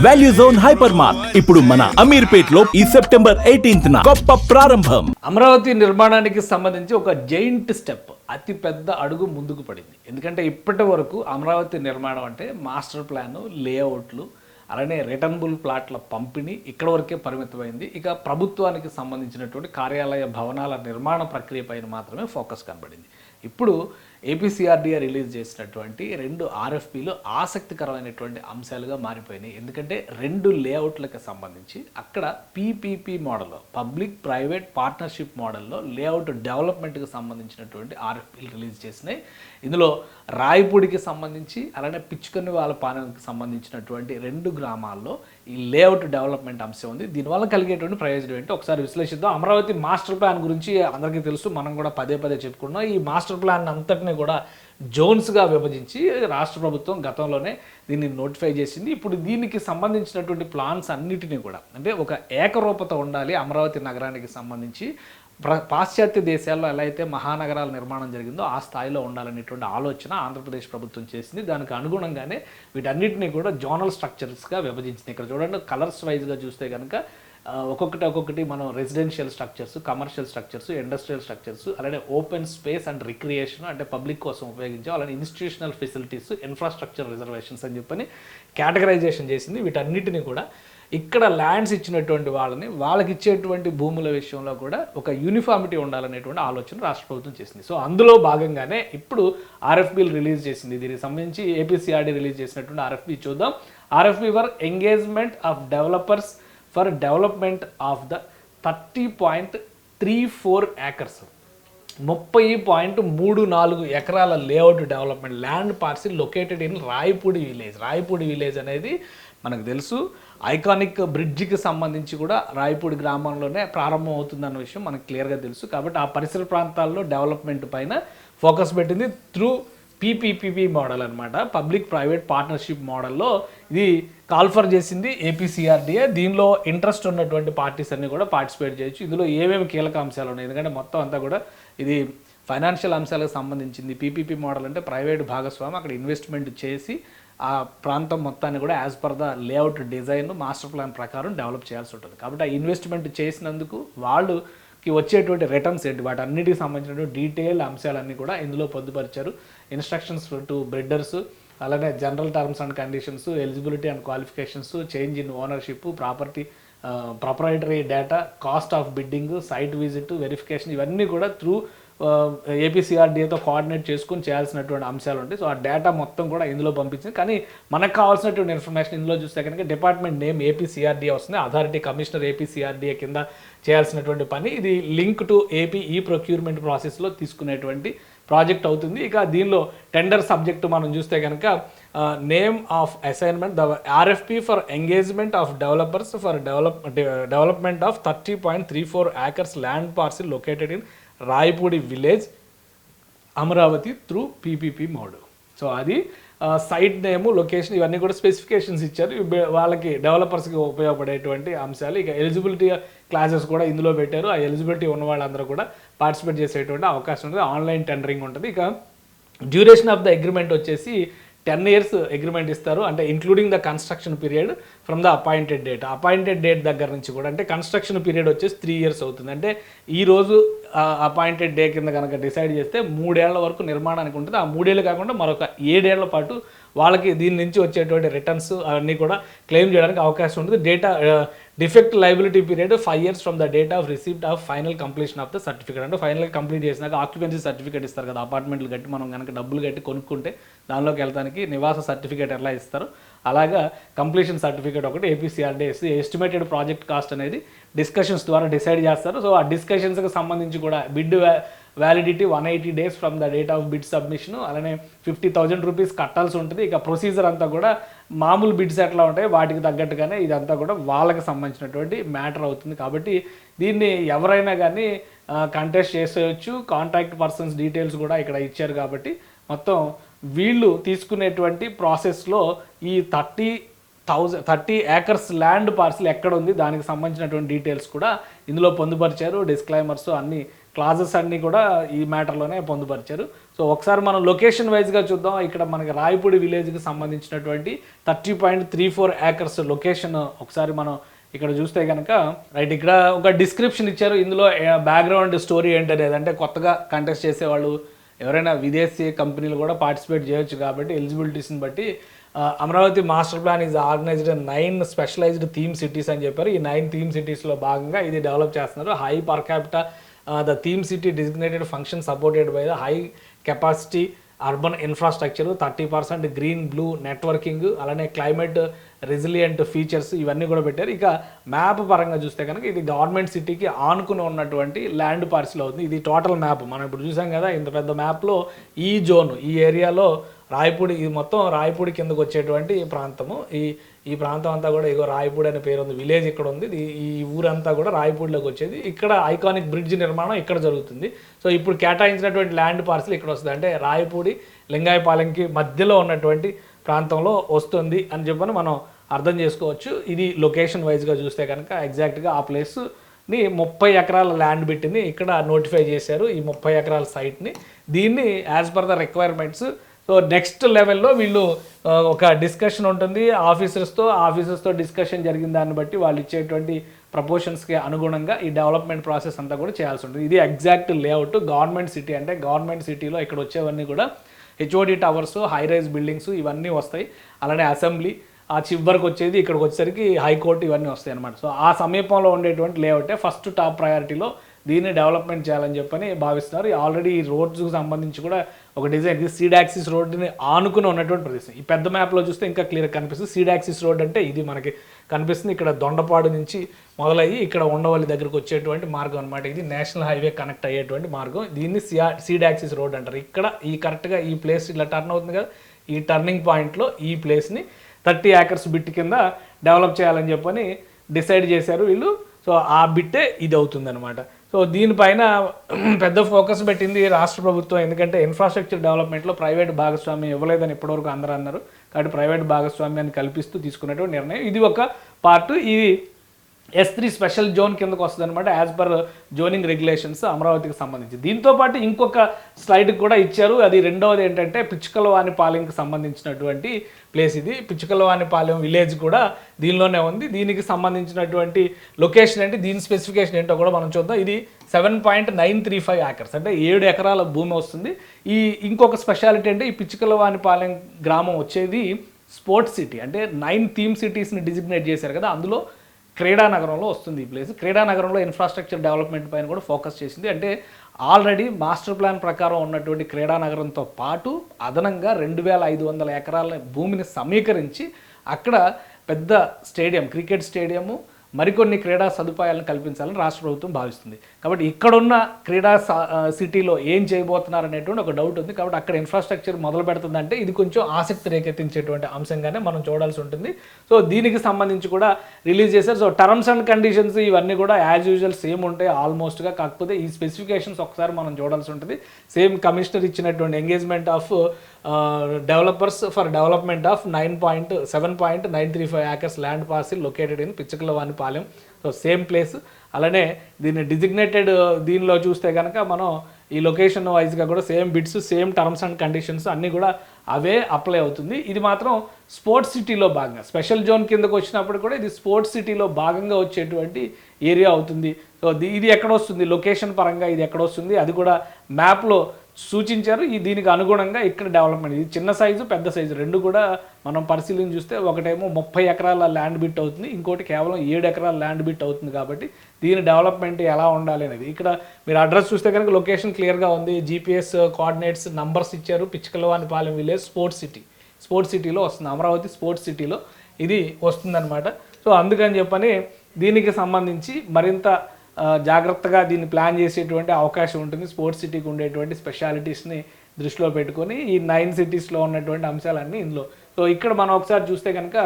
Value zone hyper mart ఇప్పుడు మన అమీర్పేట్ లో ఈ సెప్టెంబర్ 18న గొప్ప ప్రారంభం. అమరావతి నిర్మాణానికి సంబంధించి ఒక జైంట్ స్టెప్, అతి పెద్ద అడుగు ముందుకు పడింది. ఎందుకంటే ఇప్పటి వరకు అమరావతి నిర్మాణం అంటే మాస్టర్ ప్లాన్, లేఅవుట్లు, అలానే రిటర్నబుల్ ప్లాట్ల పంపిణీ ఇక్కడ వరకే పరిమితమైంది. ఇక ప్రభుత్వానికి సంబంధించినటువంటి కార్యాలయ భవనాల నిర్మాణ ప్రక్రియ పైన మాత్రమే ఫోకస్ కనబడింది. ఇప్పుడు ఏపీసీఆర్డీఏ రిలీజ్ చేసినటువంటి 2 ఆర్ఎఫ్పీలు ఆసక్తికరమైనటువంటి అంశాలుగా మారిపోయినాయి. ఎందుకంటే 2 లేఅవుట్లకు సంబంధించి అక్కడ పీపీపీ మోడల్లో, పబ్లిక్ ప్రైవేట్ పార్ట్నర్షిప్ మోడల్లో లేఅవుట్ డెవలప్మెంట్కి సంబంధించినటువంటి ఆర్ఎఫ్పీలు రిలీజ్ చేసినాయి. ఇందులో రాయపూడికి సంబంధించి అలానే పిచ్చుకన్ని వాళ్ళ పాలనకి సంబంధించినటువంటి 2 గ్రామాల్లో ఈ లేఅవుట్ డెవలప్మెంట్ అంశం ఉంది. దీనివల్ల కలిగేటువంటి ప్రయోజనం ఏంటో ఒకసారి విశ్లేషిద్దాం. అమరావతి మాస్టర్ ప్లాన్ గురించి అందరికీ తెలుసు, మనం కూడా పదే చెప్పుకున్నాం. ఈ మాస్టర్ ప్లాన్ అంతటిని కూడా జోన్స్గా విభజించి రాష్ట్ర ప్రభుత్వం గతంలోనే దీన్ని నోటిఫై చేసింది. ఇప్పుడు దీనికి సంబంధించినటువంటి ప్లాన్స్ అన్నిటినీ కూడా అంటే ఒక ఏకరూపత ఉండాలి అమరావతి నగరానికి సంబంధించి. పాశ్చాత్య దేశాల్లో ఎలా అయితే మహానగరాల నిర్మాణం జరిగిందో ఆ స్థాయిలో ఉండాలనేటువంటి ఆలోచన ఆంధ్రప్రదేశ్ ప్రభుత్వం చేసింది. దానికి అనుగుణంగానే వీటన్నిటినీ కూడా జోనల్ స్ట్రక్చర్స్గా విభజించింది. ఇక్కడ చూడండి, కలర్స్ వైజ్గా చూస్తే కనుక ఒక్కొక్కటి మనం residential structures, commercial structures, industrial structures, అలానే ఓపెన్ స్పేస్ అండ్ రిక్రియేషన్ అంటే పబ్లిక్ కోసం ఉపయోగించాం, అలానే ఇన్స్టిట్యూషనల్ ఫెసిలిటీస్, ఇన్ఫ్రాస్ట్రక్చర్ రిజర్వేషన్స్ అని చెప్పని కేటగరైజేషన్ చేసింది. వీటన్నిటిని కూడా ఇక్కడ ల్యాండ్స్ ఇచ్చినటువంటి వాళ్ళకి ఇచ్చేటువంటి భూముల విషయంలో కూడా ఒక యూనిఫామిటీ ఉండాలనేటువంటి ఆలోచన రాష్ట్ర ప్రభుత్వం చేసింది. సో అందులో భాగంగానే ఇప్పుడు ఆర్ఎఫ్బీలు రిలీజ్ చేసింది. దీనికి సంబంధించి ఏపీసీఆర్డీ రిలీజ్ చేసినటువంటి ఆర్ఎఫ్బీ చూద్దాం. RFB for engagement of developers for development of the 30.34 acres 30.34 ఎకరాల layout development land parcel located in Rayapudi village. Rayapudi village అనేది మనకు తెలుసు, ఐకానిక్ బ్రిడ్జికి సంబంధించి కూడా రాయపూడి గ్రామంలోనే ప్రారంభం అవుతుందన్న విషయం మనకు క్లియర్గా తెలుసు. కాబట్టి ఆ పరిసర ప్రాంతాల్లో డెవలప్మెంట్ పైన ఫోకస్ పెట్టింది త్రూ పీపీపీ మోడల్ అనమాట, పబ్లిక్ ప్రైవేట్ పార్ట్నర్షిప్ మోడల్లో ఇది కాల్ఫర్ చేసింది ఏపీసీఆర్డీఏ. దీనిలో ఇంట్రెస్ట్ ఉన్నటువంటి పార్టీస్ అన్ని కూడా పార్టిసిపేట్ చేయొచ్చు. ఇందులో ఏమేమి కీలక అంశాలు ఉన్నాయి, ఎందుకంటే మొత్తం అంతా కూడా ఇది ఫైనాన్షియల్ అంశాలకు సంబంధించింది. పీపీపీ మోడల్ అంటే ప్రైవేట్ భాగస్వామి అక్కడ ఇన్వెస్ట్మెంట్ చేసి ఆ ప్రాంతం మొత్తాన్ని కూడా as per the layout design master plan ప్రకారం డెవలప్ చేయాల్సి ఉంటుంది. కాబట్టి ఆ ఇన్వెస్ట్మెంట్ చేసినందుకు వాళ్ళకి వచ్చేటువంటి రిటర్న్స్ ఏంటి, వాటి అన్నిటికి సంబంధించినటువంటి డీటెయిల్ అంశాలన్నీ కూడా ఇందులో పొందుపరిచారు. ఇన్స్ట్రక్షన్స్ టు బ్రిడ్డర్స్, అలానే general terms and conditions, eligibility and qualifications, change in ownership, proprietary data, cost of bidding, site visit, verification, ఇవన్నీ కూడా త్రూ ఏపీసీఆర్డీఏతో కోఆర్డినేట్ చేసుకుని చేయాల్సినటువంటి అంశాలు ఉంటాయి. సో ఆ డేటా మొత్తం కూడా ఇందులో పంపించింది. కానీ మనకు కావాల్సినటువంటి ఇన్ఫర్మేషన్ ఇందులో చూస్తే కనుక డిపార్ట్మెంట్ నేమ్ ఏపీసీఆర్డీఏ వస్తుంది, అథారిటీ కమిషనర్ ఏపీసీఆర్డీఏ కింద చేయాల్సినటువంటి పని. ఇది లింక్ టు ఏపీ ఈ ప్రొక్యూర్మెంట్ ప్రాసెస్లో తీసుకునేటువంటి ప్రాజెక్ట్ అవుతుంది. ఇక దీనిలో టెండర్ సబ్జెక్టు మనం చూస్తే కనుక name of assignment, the RFP for engagement of developers for development of 30.34 acres land parcel located in Rayapudi village Amaravati through PPP mode. So అది సైట్ నేము, లొకేషన్, ఇవన్నీ కూడా స్పెసిఫికేషన్స్ ఇచ్చారు. వాళ్ళకి డెవలపర్స్కి ఉపయోగపడేటువంటి అంశాలు. ఇక ఎలిజిబిలిటీ క్లాసెస్ కూడా ఇందులో పెట్టారు. ఆ ఎలిజిబిలిటీ ఉన్న వాళ్ళందరూ కూడా పార్టిసిపేట్ చేసేటువంటి అవకాశం ఉంటుంది. ఆన్లైన్ టెండరింగ్ ఉంటుంది. ఇక డ్యూరేషన్ ఆఫ్ ద అగ్రిమెంట్ వచ్చేసి 10 years అగ్రిమెంట్ ఇస్తారు, అంటే including the construction period from the appointed date దగ్గర నుంచి కూడా. అంటే కన్స్ట్రక్షన్ పీరియడ్ వచ్చేసి 3 years అవుతుంది. అంటే ఈ రోజు అపాయింటెడ్ డే కింద కనుక డిసైడ్ చేస్తే 3 ఏళ్ల వరకు నిర్మాణానికి ఉంటుంది. ఆ 3 ఏళ్ళు కాకుండా మరొక 7 ఏళ్ల పాటు వాళ్ళకి దీని నుంచి వచ్చేటువంటి రిటర్న్స్ అవన్నీ కూడా క్లెయిమ్ చేయడానికి అవకాశం ఉంటుంది. Defect liability period 5 years from the date of receipt of final completion of the certificate. అంటే ఫైనల్గా కంప్లీట్ చేసినాక ఆక్యుపెన్సీ సర్టిఫికేట్ ఇస్తారు కదా, అపార్ట్మెంట్లు కట్టి మనం కనుక డబ్బులు కట్టి కొనుక్కుంటే దానిలోకి వెళ్తానికి నివాస సర్టిఫికేట్ ఎలా ఇస్తారు, అలాగా కంప్లీషన్ సర్టిఫికేట్ ఒకటి ఏపీసీఆర్డీఏ ఎస్టిమేటెడ్ ప్రాజెక్ట్ కాస్ట్ అనేది డిస్కషన్స్ ద్వారా డిసైడ్ చేస్తారు. సో ఆ డిస్కషన్స్కి సంబంధించి కూడా bid validity 180 days from the date of bid submission, అలానే 50,000 rupees కట్టాల్సి ఉంటుంది. ఇక ప్రొసీజర్ అంతా కూడా మామూలు బిడ్స్ ఎట్లా ఉంటాయి వాటికి తగ్గట్టుగానే ఇదంతా కూడా వాళ్ళకి సంబంధించినటువంటి మ్యాటర్ అవుతుంది. కాబట్టి దీన్ని ఎవరైనా కానీ కంటెస్ట్ చేసేయచ్చు. కాంటాక్ట్ పర్సన్స్ డీటెయిల్స్ కూడా ఇక్కడ ఇచ్చారు. కాబట్టి మొత్తం వీళ్ళు తీసుకునేటువంటి ప్రాసెస్లో ఈ 30 acres ల్యాండ్ పార్సిల్ ఎక్కడ ఉంది దానికి సంబంధించినటువంటి డీటెయిల్స్ కూడా ఇందులో పొందుపరిచారు. డిస్క్లైమర్స్ అన్నీ క్లాజెస్ అన్నీ కూడా ఈ మ్యాటర్లోనే పొందుపరిచారు. సో ఒకసారి మనం లొకేషన్ వైజ్గా చూద్దాం. ఇక్కడ మనకి రాయపూడి విలేజ్కి సంబంధించినటువంటి 30.34 acres లొకేషన్ ఒకసారి మనం ఇక్కడ చూస్తే కనుక రైట్ ఇక్కడ ఒక డిస్క్రిప్షన్ ఇచ్చారు. ఇందులో బ్యాక్గ్రౌండ్ స్టోరీ ఏంటనేది, అంటే కొత్తగా కంటెస్ట్ చేసేవాళ్ళు ఎవరైనా విదేశీ కంపెనీలు కూడా పార్టిసిపేట్ చేయొచ్చు కాబట్టి ఎలిజిబిలిటీస్ని బట్టి Amaravati master plan is organized 9 specialized theme cities అని చెప్పారు. ఈ 9 థీమ్ సిటీస్లో భాగంగా ఇది డెవలప్ చేస్తున్నారు. High per capita the theme city designated function supported by the high capacity urban infrastructure, 30% green blue networking, అలానే క్లైమేట్ రెసిలియంట్ ఫీచర్స్ ఇవన్నీ కూడా పెట్టారు. ఇక మ్యాప్ పరంగా చూస్తే కనుక ఇది గవర్నమెంట్ సిటీకి ఆనుకుని ఉన్నటువంటి ల్యాండ్ పార్సిల్ అవుతుంది. ఇది టోటల్ మ్యాప్ మనం ఇప్పుడు చూసాం కదా, ఇంత పెద్ద మ్యాప్లో ఈ జోన్ ఈ ఏరియాలో రాయపూడి, ఇది మొత్తం రాయపూడి కిందకు వచ్చేటువంటి ప్రాంతము. ఈ ప్రాంతం అంతా కూడా ఇగో రాయపూడి అనే పేరు ఉంది, విలేజ్ ఇక్కడ ఉంది. ఈ ఊరంతా కూడా రాయపూడిలోకి వచ్చేది. ఇక్కడ ఐకానిక్ బ్రిడ్జ్ నిర్మాణం ఇక్కడ జరుగుతుంది. సో ఇప్పుడు కేటాయించినటువంటి ల్యాండ్ పార్సిల్ ఇక్కడ వస్తుంది, అంటే రాయపూడి లింగాయపాలెంకి మధ్యలో ఉన్నటువంటి ప్రాంతంలో వస్తుంది అని చెప్పని మనం అర్థం చేసుకోవచ్చు. ఇది లొకేషన్ వైజ్గా చూస్తే కనుక ఎగ్జాక్ట్గా ఆ ప్లేస్ని 30 ఎకరాల ల్యాండ్ బిట్ని ఇక్కడ నోటిఫై చేశారు, ఈ 30 ఎకరాల సైట్ని. దీన్ని as per the requirements so next లెవెల్లో వీళ్ళు ఒక డిస్కషన్ ఉంటుంది ఆఫీసర్స్తో డిస్కషన్ జరిగిన దాన్ని బట్టి వాళ్ళు ఇచ్చేటువంటి ప్రపోజల్స్కి అనుగుణంగా ఈ డెవలప్మెంట్ ప్రాసెస్ అంతా కూడా చేయాల్సి ఉంటుంది. ఇది ఎగ్జాక్ట్ లేఅవుట్ గవర్నమెంట్ సిటీ, అంటే గవర్నమెంట్ సిటీలో ఇక్కడ వచ్చేవన్నీ కూడా HOD towers, high rise buildings ఇవన్నీ వస్తాయి. అలానే అసెంబ్లీ, ఆ చివరికి వచ్చేది ఇక్కడికి వచ్చేసరికి హైకోర్టు ఇవన్నీ వస్తాయి అన్నమాట. సో ఆ సమీపంలో ఉండేటువంటి లేఅవుటే ఫస్ట్ టాప్ ప్రయారిటీలో దీన్ని డెవలప్మెంట్ చేయాలని చెప్పని భావిస్తున్నారు. ఆల్రెడీ ఈ రోడ్స్కి సంబంధించి కూడా ఒక డిజైన్, ఇది సీడ్ యాక్సిస్ రోడ్డుని ఆనుకుని ఉన్నటువంటి ప్రదేశం. ఈ పెద్ద మ్యాప్లో చూస్తే ఇంకా క్లియర్ కనిపిస్తుంది. సీడ్ యాక్సిస్ రోడ్ అంటే ఇది మనకి కనిపిస్తుంది. ఇక్కడ దొండపాడు నుంచి మొదలయ్యి ఇక్కడ ఉండవల్లి దగ్గరకు వచ్చేటువంటి మార్గం అనమాట. ఇది నేషనల్ హైవే కనెక్ట్ అయ్యేటువంటి మార్గం. దీన్ని సీడ్ యాక్సిస్ రోడ్ అంటారు. ఇక్కడ ఈ కరెక్ట్గా ఈ ప్లేస్ ఇలా టర్న్ అవుతుంది కదా, ఈ టర్నింగ్ పాయింట్లో ఈ ప్లేస్ని 30 acres బిట్ కింద డెవలప్ చేయాలని చెప్పని డిసైడ్ చేశారు వీళ్ళు. సో ఆ బిట్టే ఇది అవుతుంది అనమాట. సో దీనిపైన పెద్ద ఫోకస్ పెట్టింది రాష్ట్ర ప్రభుత్వం, ఎందుకంటే ఇన్ఫ్రాస్ట్రక్చర్ డెవలప్మెంట్లో ప్రైవేట్ భాగస్వామ్యం ఇవ్వలేదని ఇప్పటివరకు అందరూ అన్నారు. కాబట్టి ప్రైవేట్ భాగస్వామ్యాన్ని కల్పిస్తూ తీసుకున్నటువంటి నిర్ణయం ఇది ఒక పార్ట్. ఇది S3 స్పెషల్ జోన్ కిందకు వస్తుంది అనమాట, యాజ్ పర్ జోనింగ్ రెగ్యులేషన్స్ అమరావతికి సంబంధించి. దీంతోపాటు ఇంకొక స్లైడ్ కూడా ఇచ్చారు. అది రెండవది ఏంటంటే పిచ్చుకలవానిపాలెంకి సంబంధించినటువంటి ప్లేస్. ఇది పిచ్చుకలవానిపాలెం విలేజ్ కూడా దీనిలోనే ఉంది. దీనికి సంబంధించినటువంటి లొకేషన్ ఏంటి, దీని స్పెసిఫికేషన్ ఏంటో కూడా మనం చూద్దాం. ఇది 7.935 acres, అంటే 7 ఎకరాల భూమి వస్తుంది. ఇంకొక స్పెషాలిటీ అంటే ఈ పిచ్చుకలవానిపాలెం గ్రామం వచ్చేది స్పోర్ట్స్ సిటీ, అంటే 9 థీమ్ సిటీస్ని డిజిగ్నేట్ చేశారు కదా, అందులో క్రీడానగరంలో వస్తుంది ఈ ప్లేస్. క్రీడానగరంలో ఇన్ఫ్రాస్ట్రక్చర్ డెవలప్మెంట్ పైన కూడా ఫోకస్ చేసింది. అంటే ఆల్రెడీ మాస్టర్ ప్లాన్ ప్రకారం ఉన్నటువంటి క్రీడానగరంతో పాటు అదనంగా 2500 ఎకరాల భూమిని సమీకరించి అక్కడ పెద్ద స్టేడియం, క్రికెట్ స్టేడియము, మరికొన్ని క్రీడా సదుపాయాలను కల్పించాలని రాష్ట్ర ప్రభుత్వం భావిస్తుంది. కాబట్టి ఇక్కడున్న క్రీడా సిటీలో ఏం చేయబోతున్నారు అనేటువంటి ఒక డౌట్ ఉంది. కాబట్టి అక్కడ ఇన్ఫ్రాస్ట్రక్చర్ మొదలు పెడుతుందంటే ఇది కొంచెం ఆసక్తి రేకెత్తించేటువంటి అంశంగానే మనం చూడాల్సి ఉంటుంది. సో దీనికి సంబంధించి కూడా రిలీజ్ చేశారు. సో టర్మ్స్ అండ్ కండిషన్స్ ఇవన్నీ కూడా యాజ్ యూజువల్ సేమ్ ఉంటాయి ఆల్మోస్ట్గా, కాకపోతే ఈ స్పెసిఫికేషన్స్ ఒకసారి మనం చూడాల్సి ఉంటుంది. సేమ్ కమిషనర్ ఇచ్చినటువంటి engagement of developers for development of 7.935 acres land parcel located in Pichukalavanipalem. So same place. అలానే దీన్ని డిజిగ్నేటెడ్ దీనిలో చూస్తే కనుక మనం ఈ లొకేషన్ వైజ్గా కూడా same bits, same terms and conditions అన్నీ కూడా అవే అప్లై అవుతుంది. ఇది మాత్రం స్పోర్ట్స్ సిటీలో భాగంగా స్పెషల్ జోన్ కిందకు వచ్చినప్పుడు కూడా ఇది స్పోర్ట్స్ సిటీలో భాగంగా వచ్చేటువంటి ఏరియా అవుతుంది. సో ఇది ఎక్కడ వస్తుంది, లొకేషన్ పరంగా ఇది ఎక్కడ వస్తుంది అది కూడా మ్యాప్లో సూచించారు. దీనికి అనుగుణంగా ఇక్కడ డెవలప్మెంట్, ఇది చిన్న సైజు పెద్ద సైజు రెండు కూడా మనం పరిశీలన చూస్తే ఒకటేమో 30 ఎకరాల ల్యాండ్ బిట్ అవుతుంది, ఇంకోటి కేవలం 7 ఎకరాల ల్యాండ్ బిట్ అవుతుంది. కాబట్టి దీని డెవలప్మెంట్ ఎలా ఉండాలి అనేది ఇక్కడ మీరు అడ్రస్ చూస్తే కనుక లొకేషన్ క్లియర్గా ఉంది. GPS కోఆర్డినేట్స్ నంబర్స్ ఇచ్చారు. పిచ్చుకలవానిపాలెం విలేజ్ స్పోర్ట్స్ సిటీలో వస్తుంది, అమరావతి స్పోర్ట్స్ సిటీలో ఇది వస్తుందన్నమాట. సో అందుకని చెప్పని దీనికి సంబంధించి మరింత జాగ్రత్తగా దీన్ని ప్లాన్ చేసేటువంటి అవకాశం ఉంటుంది. స్పోర్ట్స్ సిటీకి ఉండేటువంటి స్పెషాలిటీస్ని దృష్టిలో పెట్టుకొని ఈ 9 సిటీస్లో ఉన్నటువంటి అంశాలన్నీ ఇందులో. సో ఇక్కడ మనం ఒకసారి చూస్తే కనుక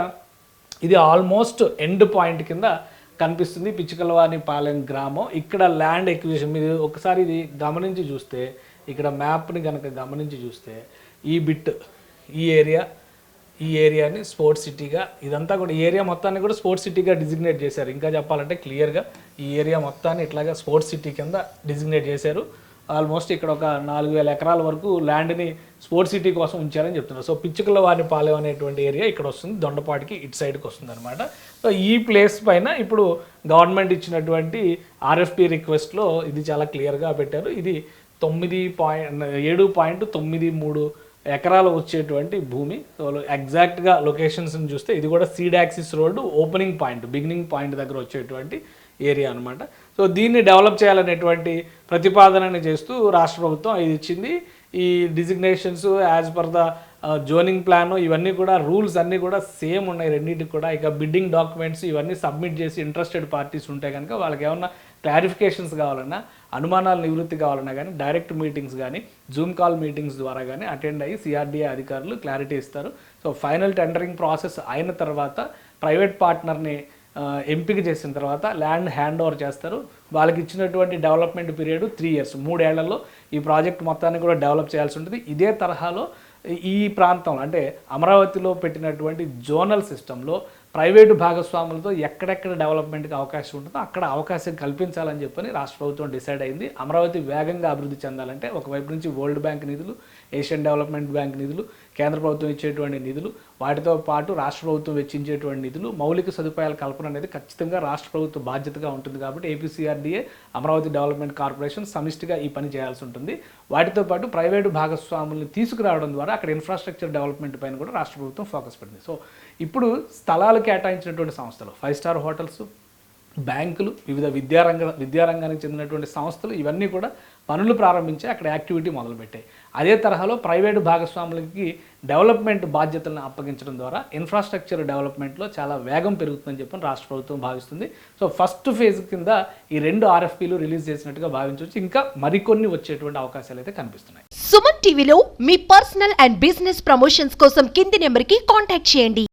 ఇది ఆల్మోస్ట్ ఎండ్ పాయింట్ కింద కనిపిస్తుంది పిచ్చుకలవానిపాలెం గ్రామం. ఇక్కడ ల్యాండ్ ఎక్విజిషన్ మీరు ఒకసారి ఇది గమనించి చూస్తే, ఇక్కడ మ్యాప్ని కనుక గమనించి చూస్తే ఈ బిట్, ఈ ఏరియా, ఈ ఏరియాని స్పోర్ట్స్ సిటీగా, ఇదంతా కూడా ఈ ఏరియా మొత్తాన్ని కూడా స్పోర్ట్స్ సిటీగా డిజిగ్నేట్ చేశారు. ఇంకా చెప్పాలంటే క్లియర్గా ఈ ఏరియా మొత్తాన్ని ఇట్లాగా స్పోర్ట్స్ సిటీ కింద డిజిగ్నేట్ చేశారు. ఆల్మోస్ట్ ఇక్కడ ఒక 4000 ఎకరాల వరకు ల్యాండ్ని స్పోర్ట్స్ సిటీ కోసం ఉంచారని చెప్తున్నారు. సో పిచ్చుకల వారిని పాలెం అనేటువంటి ఏరియా ఇక్కడ వస్తుంది, దొండపాటికి ఇటు సైడ్కి వస్తుంది అనమాట. సో ఈ ప్లేస్ పైన ఇప్పుడు గవర్నమెంట్ ఇచ్చినటువంటి ఆర్ఎఫ్పి రిక్వెస్ట్లో ఇది చాలా క్లియర్గా పెట్టారు. ఇది 7.93 ఎకరాలు వచ్చేటువంటి భూమి. సో ఎగ్జాక్ట్గా లొకేషన్స్ని చూస్తే ఇది కూడా seed axis road opening point, beginning point దగ్గర వచ్చేటువంటి ఏరియా అనమాట. సో దీన్ని డెవలప్ చేయాలనేటువంటి ప్రతిపాదనని చేస్తూ రాష్ట్ర ప్రభుత్వం ఇది ఇచ్చింది. ఈ designations as per the zoning plan ఇవన్నీ కూడా రూల్స్ అన్నీ కూడా సేమ్ ఉన్నాయి రెండింటికి కూడా. ఇక బిడ్డింగ్ డాక్యుమెంట్స్ ఇవన్నీ సబ్మిట్ చేసి ఇంట్రెస్టెడ్ పార్టీస్ ఉంటే కనుక వాళ్ళకి ఏమన్నా క్లారిఫికేషన్స్ కావాలన్నా, అనుమానాలు నివృత్తి కావాలన్నా కానీ డైరెక్ట్ మీటింగ్స్ కానీ జూమ్ కాల్ మీటింగ్స్ ద్వారా కానీ అటెండ్ అయ్యి సిఆర్డీఏ అధికారులు క్లారిటీ ఇస్తారు. సో ఫైనల్ టెండరింగ్ ప్రాసెస్ అయిన తర్వాత ప్రైవేట్ పార్ట్నర్ని ఎంపిక చేసిన తర్వాత ల్యాండ్ హ్యాండ్ ఓవర్ చేస్తారు. వాళ్ళకి ఇచ్చినటువంటి డెవలప్మెంట్ పీరియడ్ 3 years, 3 ఏళ్లలో ఈ ప్రాజెక్ట్ మొత్తాన్ని కూడా డెవలప్ చేయాల్సి ఉంటుంది. ఇదే తరహాలో ఈ ప్రాంతంలో అంటే అమరావతిలో పెట్టినటువంటి జోనల్ సిస్టంలో ప్రైవేటు భాగస్వాములతో ఎక్కడెక్కడ డెవలప్మెంట్కి అవకాశం ఉంటుందో అక్కడ అవకాశం కల్పించాలని చెప్పని రాష్ట్ర ప్రభుత్వం డిసైడ్ అయింది. అమరావతి వేగంగా అభివృద్ధి చెందాలంటే ఒకవైపు నుంచి వరల్డ్ బ్యాంక్ నిధులు, ఏషియన్ డెవలప్మెంట్ బ్యాంక్ నిధులు, కేంద్ర ప్రభుత్వం ఇచ్చేటువంటి నిధులు, వాటితో పాటు రాష్ట్ర ప్రభుత్వం వెచ్చించేటువంటి నిధులు, మౌలిక సదుపాయాల కల్పన అనేది ఖచ్చితంగా రాష్ట్ర ప్రభుత్వ బాధ్యతగా ఉంటుంది. కాబట్టి ఏపీసీఆర్డీఏ, అమరావతి డెవలప్మెంట్ కార్పొరేషన్ సమిష్టిగా ఈ పని చేయాల్సి ఉంటుంది. వాటితో పాటు ప్రైవేటు భాగస్వాముల్ని తీసుకురావడం ద్వారా అక్కడ ఇన్ఫ్రాస్ట్రక్చర్ డెవలప్మెంట్ పైన కూడా రాష్ట్ర ప్రభుత్వం ఫోకస్ పెట్టింది. సో ఇప్పుడు స్థలాలు కేటాయించినటువంటి సంస్థలు, 5 star హోటల్స్, బ్యాంకులు, వివిధ విద్యారంగానికి చెందినటువంటి సంస్థలు ఇవన్నీ కూడా పనులు ప్రారంభించి అక్కడ యాక్టివిటీ మొదలుపెట్టాయి. అదే తరహాలో ప్రైవేటు భాగస్వాములకి డెవలప్మెంట్ బాధ్యతలను అప్పగించడం ద్వారా ఇన్ఫ్రాస్ట్రక్చర్ డెవలప్మెంట్లో చాలా వేగం పెరుగుతుందని చెప్పి రాష్ట్ర ప్రభుత్వం భావిస్తుంది. సో ఫస్ట్ ఫేజ్ కింద ఈ 2 RFPలు రిలీజ్ చేసినట్టుగా భావించవచ్చు. ఇంకా మరికొన్ని వచ్చేటువంటి అవకాశాలు అయితే కనిపిస్తున్నాయి. సుమన్ టీవీలో మీ పర్సనల్ అండ్ బిజినెస్ ప్రమోషన్స్ కోసం కింది నెంబర్కి కాంటాక్ట్ చేయండి.